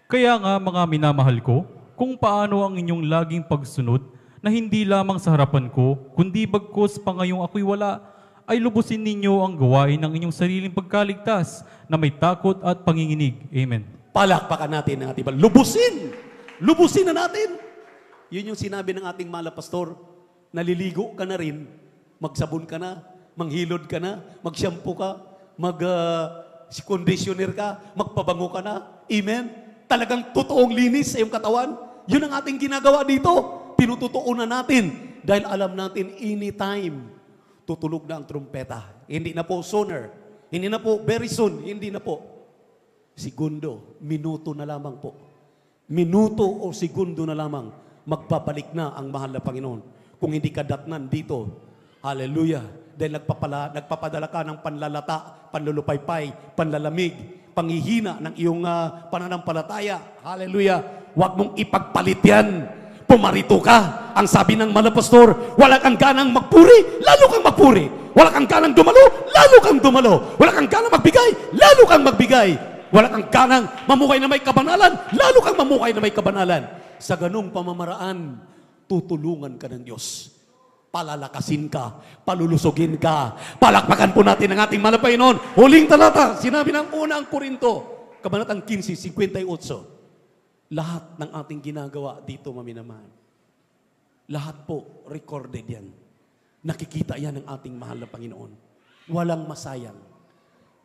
Kaya nga mga minamahal ko, kung paano ang inyong laging pagsunod na hindi lamang sa harapan ko, kundi bagkus pa ngayong ako'y wala, ay lubusin ninyo ang gawain ng inyong sariling pagkaligtas na may takot at panginginig. Amen. Palakpakan natin ang ating lubusin! Lubusin na natin! Yun yung sinabi ng ating mahal na pastor, naliligo ka na rin, magsabon ka na, manghilod ka na, mag-shampoo ka, mag-conditioner ka, magpabango ka na. Amen? Talagang totoong linis sa iyong katawan. Yun ang ating ginagawa dito. Tinututuunan natin. Dahil alam natin, anytime, tutulog na ang trumpeta. Hindi na po sooner. Hindi na po very soon. Hindi na po. Segundo, minuto na lamang po. Minuto o segundo na lamang, magpapalik na ang mahal na Panginoon. Kung hindi ka datnan dito, hallelujah. Dahil nagpapadala ka ng panlalata, panlulupaypay, panlalamig, panghihina ng iyong pananampalataya. Hallelujah. Huwag mong ipagpalit yan. Pumarito ka. Ang sabi ng mahal na pastor, wala kang ganang magpuri, lalo kang magpuri. Wala kang ganang dumalo, lalo kang dumalo. Wala kang ganang magbigay, lalo kang magbigay. Wala kang ganang mamukay na may kabanalan, lalo kang mamukay na may kabanalan. Sa ganung pamamaraan, tutulungan ka ng Diyos. Palalakasin ka, palulusogin ka. Palakpakan po natin ang ating mahal na Panginoon. Huling talata, sinabi ng unang Korinto, kabanatang 15:58. Lahat ng ating ginagawa dito, maminamahal. Lahat po, recorded yan. Nakikita yan ng ating mahal na Panginoon. Walang masayang.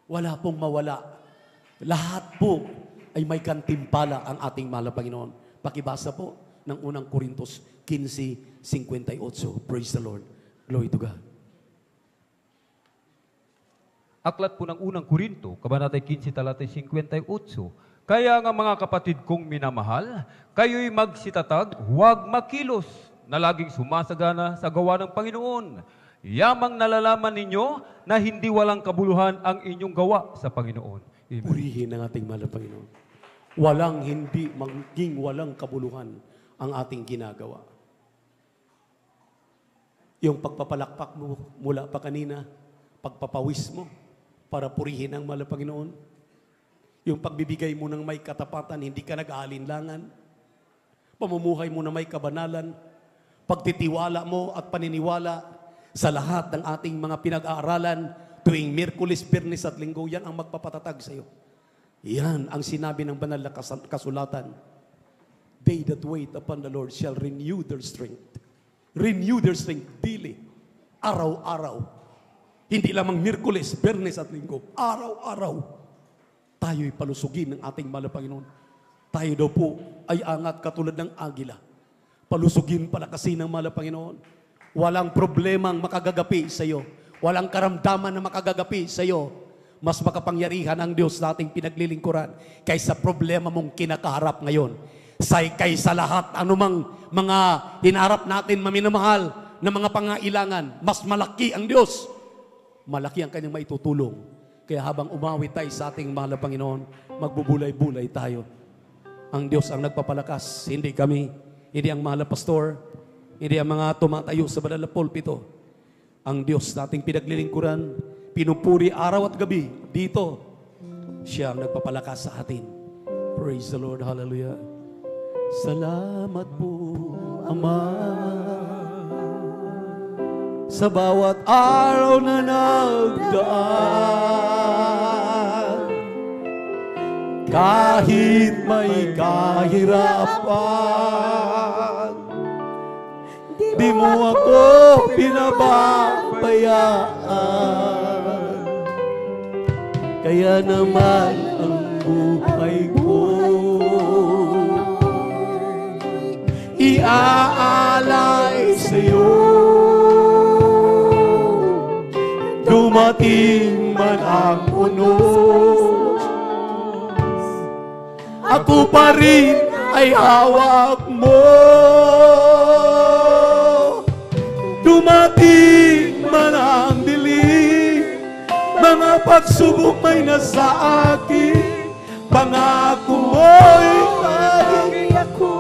Wala pong mawala. Lahat po ay may gantimpala ang ating mahal na Panginoon. Pakibasa po ng unang Korintos 15:58. Praise the Lord. Glory to God. Aklat po ng unang Korinto, kabanatay 15, talatay 58. Kaya nga mga kapatid kong minamahal, kayo'y magsitatag, huwag makilos, na laging sumasagana sa gawa ng Panginoon. Yamang nalalaman ninyo na hindi walang kabuluhan ang inyong gawa sa Panginoon. Amen. Purihin ang ating mahal na Panginoon. Walang hindi, maging walang kabuluhan ang ating ginagawa. Yung pagpapalakpak mo mula pa kanina, pagpapawis mo para purihin ang mahal na Panginoon. Yung pagbibigay mo ng may katapatan, hindi ka nag-aalinlangan. Pamumuhay mo na may kabanalan. Pagtitiwala mo at paniniwala sa lahat ng ating mga pinag-aaralan tuwing Miyerkules, Biyernes at Linggo, yan ang magpapatatag sa iyo. Yan ang sinabi ng banal na kasulatan. They that wait upon the Lord shall renew their strength. Renew their strength daily. Araw-araw. Hindi lamang Miyerkules, Biyernes at Linggo. Araw-araw. Tayo'y palusugin ng ating mahal na Panginoon. Tayo daw po ay angat katulad ng agila. Palusugin, palakasin ng mahal na Panginoon. Walang problemang makagagapi sa iyo. Walang karamdaman na makagagapi sa iyo. Mas makapangyarihan ang Diyos na ating pinaglilingkuran kaysa problema mong kinakaharap ngayon. Kaysa lahat anumang mga hinaharap natin maminamahal na mga pangailangan, mas malaki ang Diyos. Malaki ang kanyang maitutulong. Kaya habang umawit tayo sa ating mahal na Panginoon, magbubulay-bulay tayo. Ang Diyos ang nagpapalakas, hindi kami, hindi ang mahal na pastor, hindi ang mga tumatayo sa banal na pulpito. Ang Diyos nating pinaglilingkuran, pinupuri araw at gabi dito. Siya ang nagpapalakas sa atin. Praise the Lord. Hallelujah. Salamat po, Ama, sa bawat araw na nagdaan. Kahit may kahirapan, di mo ako pinababayaan. Kaya naman ang buhay ko iaalay sa'yo. Dumating man ang unos, ako pa rin ay hawak mo. Dumating man ang dilim, mga pagsubok may nasa akin, pangako mo'y lagi ako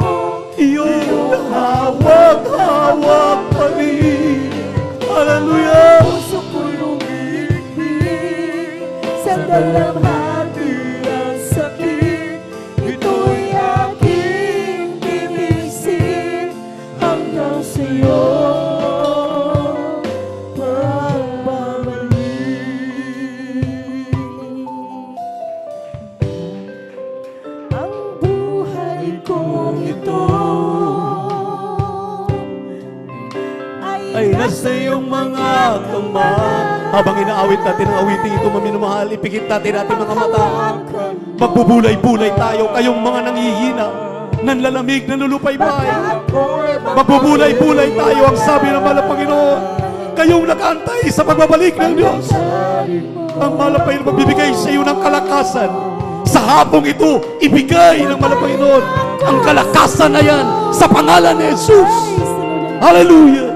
iyong hawak-hawak pa rin. Hallelujah! Puso ko'y umibig sa dalamhati ang sakit, ito'y aking titisin hanggang sa'yo. Nasa iyong mga kamay. Habang inaawit natin ang awiting ito, maminamahal, ipikit natin ating mga mata. Magbubulay-bulay tayo, kayong mga nanghihina, nanlalamig, nanulupay-pay. Magbubulay-bulay tayo, ang sabi ng mahal na Panginoon. Kayong nag-antay sa pagbabalik ng Diyos. Ang mahal na Panginoon magbibigay sa iyo ng kalakasan. Sa hapong ito, ibigay ng mahal na Panginoon ang kalakasan na yan sa pangalan ni Jesus. Hallelujah!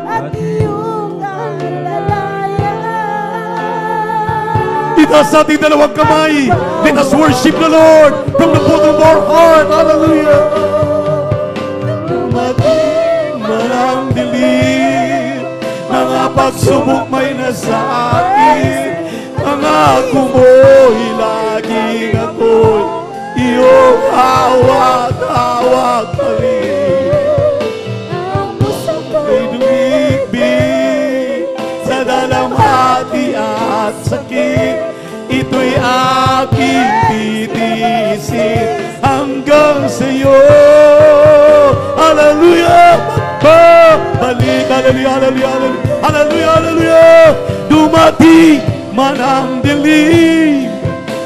Itaas sa ating dalawang kamay. Let us worship the Lord from the bottom of our heart. Hallelujah. Dumating man ang dilim, mga pagsubok may nasa akin, pangako mo'y laging ako'y iyong hawak-hawak pa rin. Ang puso ko'y dumibig sa dalamhati at sakit, ito'y aking titiisin hanggang sa'yo. Hallelujah! Balik! Hallelujah! Hallelujah! Hallelujah! Hallelujah! Dumating man ang dilim,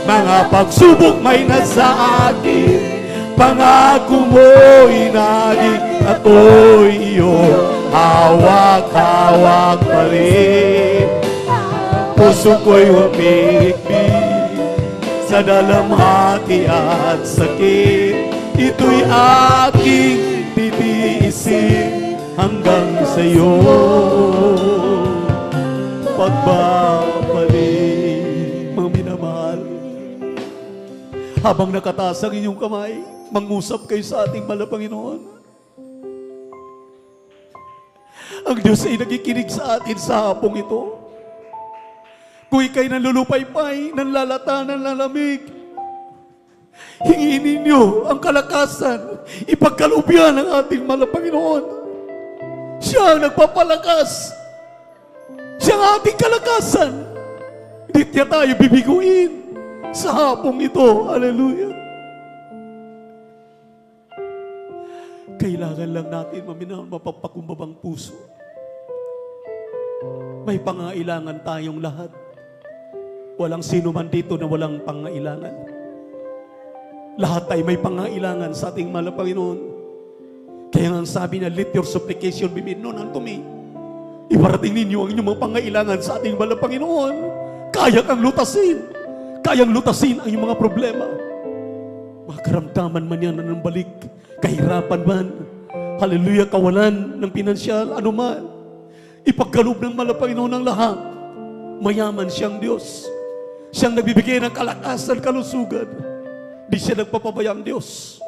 mga pagsubok may nasa akin. Pangako mo'y naging ako'y iyong hawak-hawak pa rin. Puso ko'y humihikbi sa dalamhati at sakit. Ito'y aking titiisin hanggang sa iyo pagbabalik. Mga minamahal, habang nakataas ang inyong kamay, mangusap kayo sa ating mahal na Panginoon. Ang Diyos ay nakikinig sa atin sa hapong ito. Kung ika'y nanlulupaypay, nanlalata, nanlalamig, hingin ninyo ang kalakasan, ipagkalubyan ng ating mahal na Panginoon. Siya ang nagpapalakas. Siya ang ating kalakasan. Hindi niya tayo bibiguin sa hapong ito. Hallelujah. Kailangan lang natin maminahal mapagpakumbabang puso. May pangailangan tayong lahat. Walang sino man dito na walang pangailangan. Lahat tayo may pangailangan sa ating mahal na Panginoon. Kaya nga sabi na, let your supplication be made known unto me. Iparating ninyo ang inyong mga pangailangan sa ating mahal na Panginoon. Kaya kang lutasin. Kayang lutasin ang inyong mga problema. Mga karamdaman man yan na nang balik. Kahirapan man. Hallelujah, kawalan ng pinansyal, anuman. Ipagkaloob ng mahal na Panginoon ng lahat. Mayaman siyang Diyos. Siyang nagbibigay ng kalakasan, kalusugan. Di siya nagpapabayang Diyos.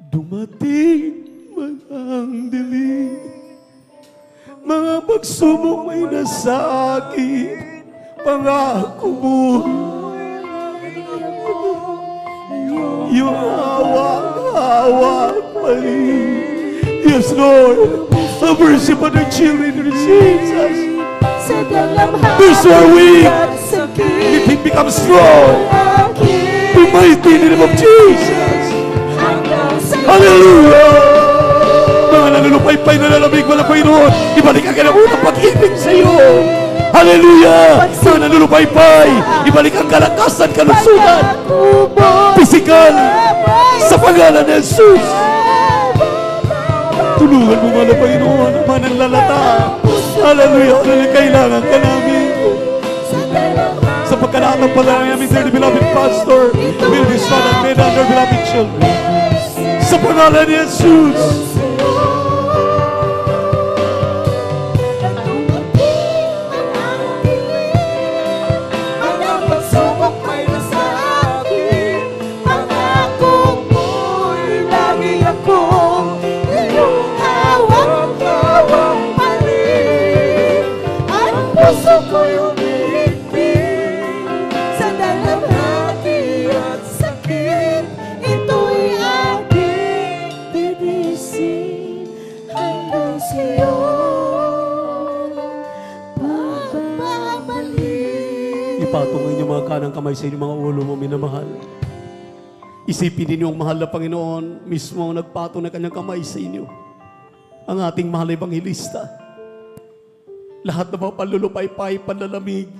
Dumating man ang dilim, mga pagsubok may nasa akin. Pangako mo, yung hawak-hawak pa rin. Yes, Lord, have mercy upon the children of Jesus. Those who are weak, let him become strong. The mighty name of Jesus. Hallelujah! Mga nanulupay-pay na lalamig, wala Panginoon, ibalik ang kalamunang pag-ibig sa iyo. Hallelujah! Mga nanulupay-pay, ibalik ang kalakasan, kalusugan, pisikal, sa pangalan ni Jesus. Tulungan mo mga Panginoon, mga nanlalata. Hallelujah! Hallelujah! Kailangan ka namin. Sa pagkalahat ng panalangin namin, dear beloved pastor, will be strong and made under beloved children. Sa pangalan ni Jesus. Ipatong inyong mga kanang kamay sa inyong mga ulo mo, minamahal. Isipin ninyo ang mahal na Panginoon, mismo ang nagpatong na kanyang kamay sa inyo. Ang ating mahal na Ebanghilista. Lahat ng mga panlulupay-pay, panlalamig,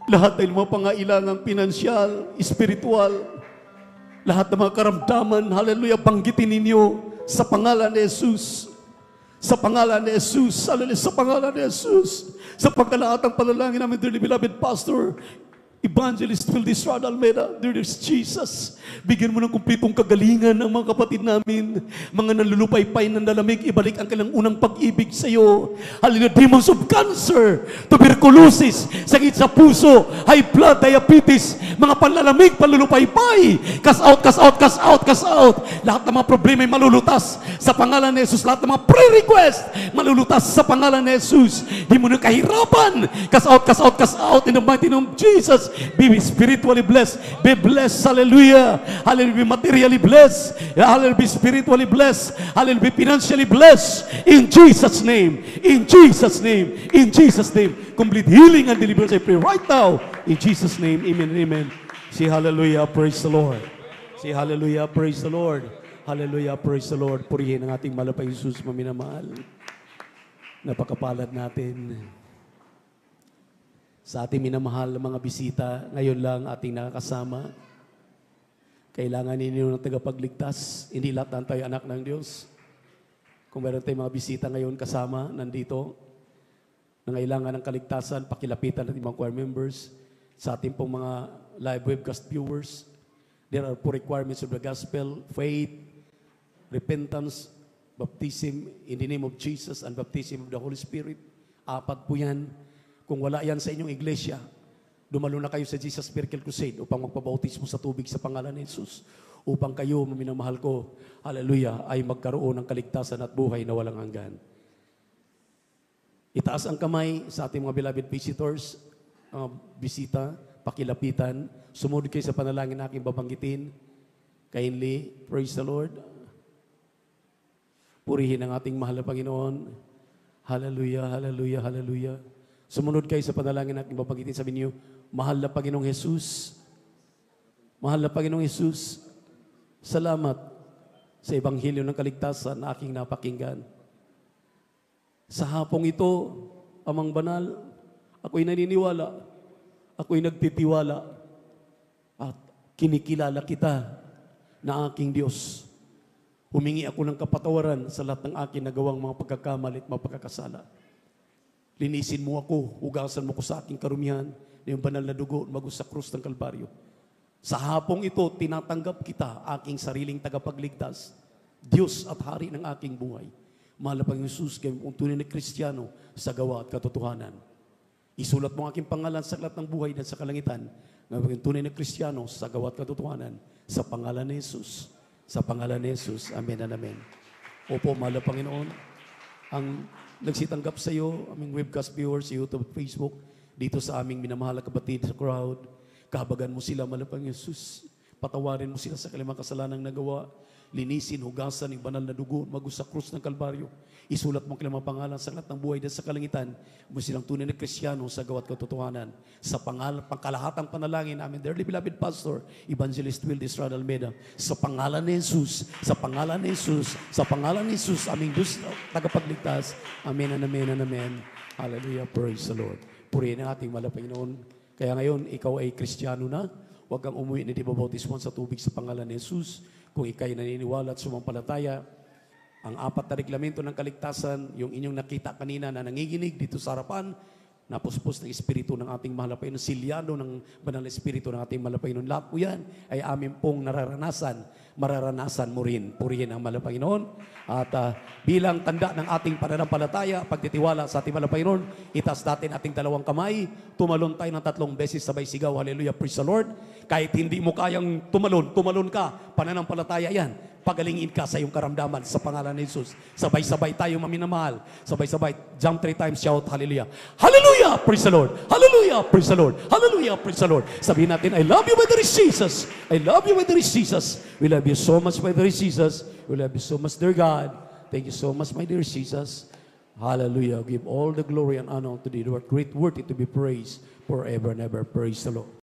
lahat ng mga pangailangang pinansyal, espiritual, lahat ng mga karamdaman, hallelujah, banggitin ninyo sa pangalan ni Jesus. Sa pangalan ni Jesus, hallelujah, sa pangalan ni Jesus. Sa pagkalahat ng panalangin namin, dearly beloved Pastor, Evangelist Wildestrada Almeida, dear Jesus, bigyan mo ng kumpletong kagalingan ang mga kapatid namin, mga nanlulupay-pay ng lalamig, ibalik ang kanilang unang pag-ibig sa iyo. Hallelujah, demons of cancer, tuberculosis, sakit sa puso, high blood, diabetes, mga panlalamig, panlulupay-pay, cast out, cast out, cast out, cast out. Lahat ng mga problema ay malulutas sa pangalan ni Jesus. Lahat ng mga prayer request, malulutas sa pangalan ni Jesus. Di mo na kahirapan, cast out, cast out, cast out in the mighty name of Jesus. Be spiritually blessed. Be blessed. Hallelujah. Hallelujah. Be materially blessed. Hallelujah. Be spiritually blessed. Hallelujah. Be financially blessed. In Jesus' name. In Jesus' name. In Jesus' name. Complete healing and deliverance I pray right now. In Jesus' name. Amen and amen. Say hallelujah. Praise the Lord. Say hallelujah. Praise the Lord. Hallelujah. Praise the Lord. Purihin ang ating malapay Jesus, maminamahal. Napakapalad natin. Sa ating minamahal na mga bisita, ngayon lang ating nakakasama. Kailangan ninyo ng tagapagligtas. Hindi lahat tayo anak ng Diyos. Kung meron tayong mga bisita ngayon kasama, nandito, na kailangan ng kaligtasan, pakilapitan ng mga choir members, sa ating pong mga live webcast viewers, there are 4 requirements of the gospel: faith, repentance, baptism in the name of Jesus, and baptism of the Holy Spirit. 4 po yan. Kung wala yan sa inyong iglesia, dumalo na kayo sa Jesus Miracle Crusade upang magpabautismo sa tubig sa pangalan ni Jesus, upang kayo, minamahal ko, hallelujah, ay magkaroon ng kaligtasan at buhay na walang hanggan. Itaas ang kamay sa ating mga beloved visitors, bisita, pakilapitan. Sumunod kayo sa panalangin na aking babanggitin. Kindly, praise the Lord. Purihin ang ating mahal na Panginoon. Hallelujah, hallelujah, hallelujah. Sumunod kayo sa panalangin na aking babanggitin. Sabi niyo, mahal na Panginoong Jesus. Mahal na Panginoong Jesus. Salamat sa Ebanghelyo ng Kaligtasan na aking napakinggan. Sa hapong ito, Amang Banal, ako'y naniniwala, ako'y nagtitiwala, at kinikilala kita na aking Diyos. Humingi ako ng kapatawaran sa lahat ng aking nagawang mga pagkakamali at mga pagkakasala. Linisin mo ako, hugasan mo ko sa aking karumihan na yung banal na dugo magus sa krus ng Kalbaryo. Sa hapong ito, tinatanggap kita, aking sariling tagapagligtas, Diyos at Hari ng aking buhay. Mahal na Panginoon Jesus, kayong kung tunay na Kristiyano sa gawa at katotohanan. Isulat mo ang aking pangalan sa aklat ng buhay dan sa kalangitan, ng tunay na Kristiyano sa gawa at katotohanan, sa pangalan ni Jesus. Sa pangalan ni Jesus. Amen and amen. Opo, mahal na Panginoon, ang nagsitanggap sa iyo, aming webcast viewers, YouTube at Facebook, dito sa aming minamahal na kapatid sa crowd, kahabagan mo sila, mahal na Panginoon Jesus. Patawarin mo sila sa kalimang kasalanang nagawa. Linisin, hugasan yung banal na dugo, magus sa krus ng Kalbaryo. Isulat mo ang kanilang pangalan sa lahat ng buhay dahil sa kalangitan. Mo silang tunay na Kristiyano sa gawa't katotohanan. Sa pangkalahatang panalangin namin, dearly beloved Pastor, Evangelist Will Estrada Almeida, sa pangalan ni Jesus, sa pangalan ni Jesus, sa pangalan ni Jesus, aming Diyos tagapagligtas. Amen and amen and amen. Hallelujah, praise the Lord. Purihin ang ating mahal na Panginoon. Kaya ngayon, ikaw ay Kristiyano na. Huwag kang umuwi na di babautismo sa tubig sa pangalan ni Jesus. Kung ikay naniniwala at sumampalataya, ang 4 na reglamento ng kaligtasan, yung inyong nakita kanina na nanginginig dito sa harapan, napuspos ng Espiritu ng ating mahal na Panginoon, silyado ng banal na Espiritu ng ating mahal na Panginoon. Lahat po yan ay amin pong nararanasan. Mararanasan mo rin. Purihin ang mahal na Panginoon. At bilang tanda ng ating pananampalataya, pagtitiwala sa ating mahal na Panginoon, itaas natin ating 2 kamay, tumalon tayo ng 3 beses sabay sigaw, hallelujah, praise the Lord. Kahit hindi mo kayang tumalon ka, pananampalataya yan. Pagalingin ka sa iyong karamdaman sa pangalan ni Jesus. Sabay-sabay tayo maminamahal. Sabay-sabay, jump 3 times, shout, hallelujah. Hallelujah, praise the Lord. Hallelujah, praise the Lord. Hallelujah, praise the Lord. Sabihin natin, I love you, my dear Jesus. I love you, my dear Jesus. We love you so much, my dear Jesus. We love you so much, dear God. Thank you so much, my dear Jesus. Hallelujah. Give all the glory and honor to thee. You are great, worthy to be praised forever and ever. Praise the Lord.